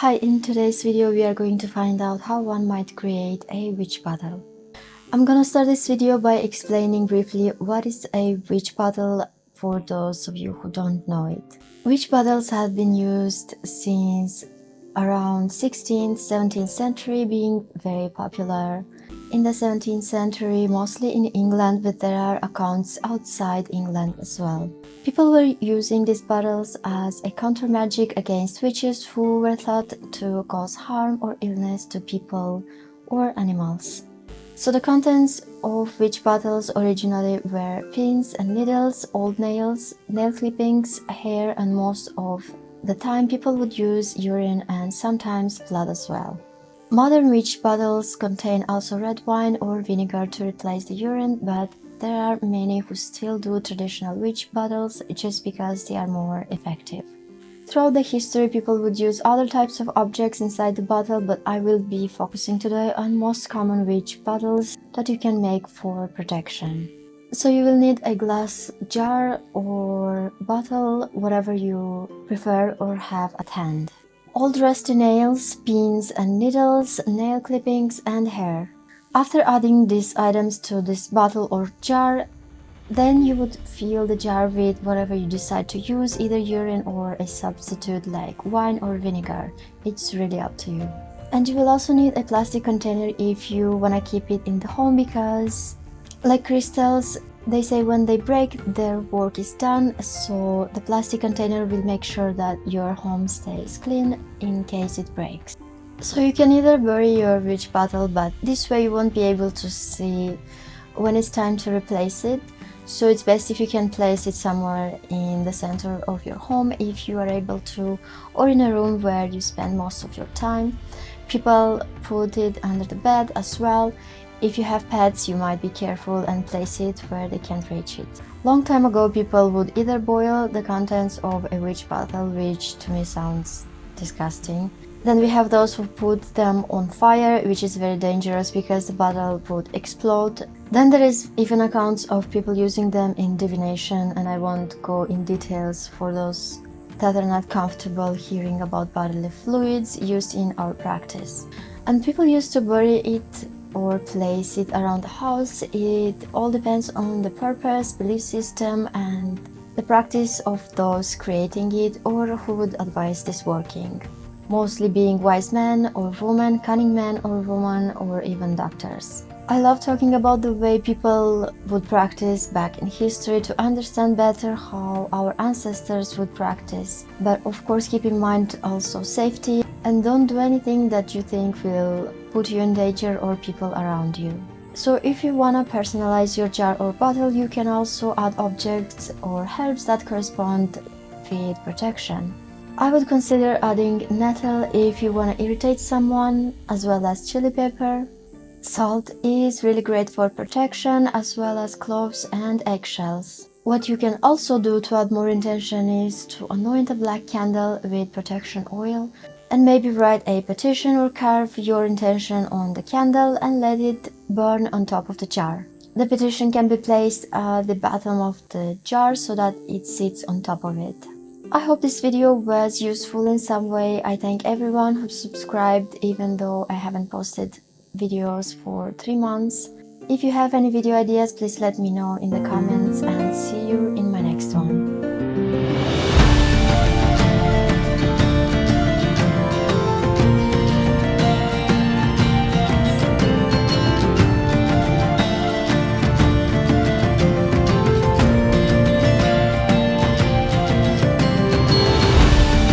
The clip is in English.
Hi, in today's video we are going to find out how one might create a witch bottle. I'm gonna start this video by explaining briefly what is a witch bottle for those of you who don't know it. Witch bottles have been used since around 16th, 17th century, being very popular in the 17th century, mostly in England, but there are accounts outside England as well. People were using these bottles as a counter magic against witches who were thought to cause harm or illness to people or animals. So the contents of witch bottles originally were pins and needles, old nails, nail clippings, hair, and most of the time people would use urine and sometimes blood as well. Modern witch bottles contain also red wine or vinegar to replace the urine, but there are many who still do traditional witch bottles just because they are more effective. Throughout the history, people would use other types of objects inside the bottle, but I will be focusing today on most common witch bottles that you can make for protection. So you will need a glass jar or bottle, whatever you prefer or have at hand. Old rusty nails, pins and needles, nail clippings and hair. After adding these items to this bottle or jar, then you would fill the jar with whatever you decide to use, either urine or a substitute like wine or vinegar. It's really up to you. And you will also need a plastic container if you want to keep it in the home, because like crystals, they say when they break, their work is done, so the plastic container will make sure that your home stays clean in case it breaks. So you can either bury your witch bottle, but this way you won't be able to see when it's time to replace it. So it's best if you can place it somewhere in the center of your home if you are able to, or in a room where you spend most of your time. People put it under the bed as well. If you have pets, you might be careful and place it where they can't reach it. Long time ago, people would either boil the contents of a witch bottle, which to me sounds disgusting. Then we have those who put them on fire, which is very dangerous because the bottle would explode. Then there is even accounts of people using them in divination, and I won't go in details for those that are not comfortable hearing about bodily fluids used in our practice. And people used to bury it or place it around the house. It all depends on the purpose, belief system, and the practice of those creating it or who would advise this working. Mostly being wise men or women, cunning men or women, or even doctors. I love talking about the way people would practice back in history to understand better how our ancestors would practice. But of course keep in mind also safety, and don't do anything that you think will put you in danger or people around you. So if you wanna personalize your jar or bottle, you can also add objects or herbs that correspond with protection. I would consider adding nettle if you wanna irritate someone, as well as chili pepper. Salt is really great for protection, as well as cloves and eggshells. What you can also do to add more intention is to anoint a black candle with protection oil and maybe write a petition or carve your intention on the candle and let it burn on top of the jar. The petition can be placed at the bottom of the jar so that it sits on top of it. I hope this video was useful in some way. I thank everyone who subscribed even though I haven't posted videos for 3 months. If you have any video ideas, please let me know in the comments, and see you in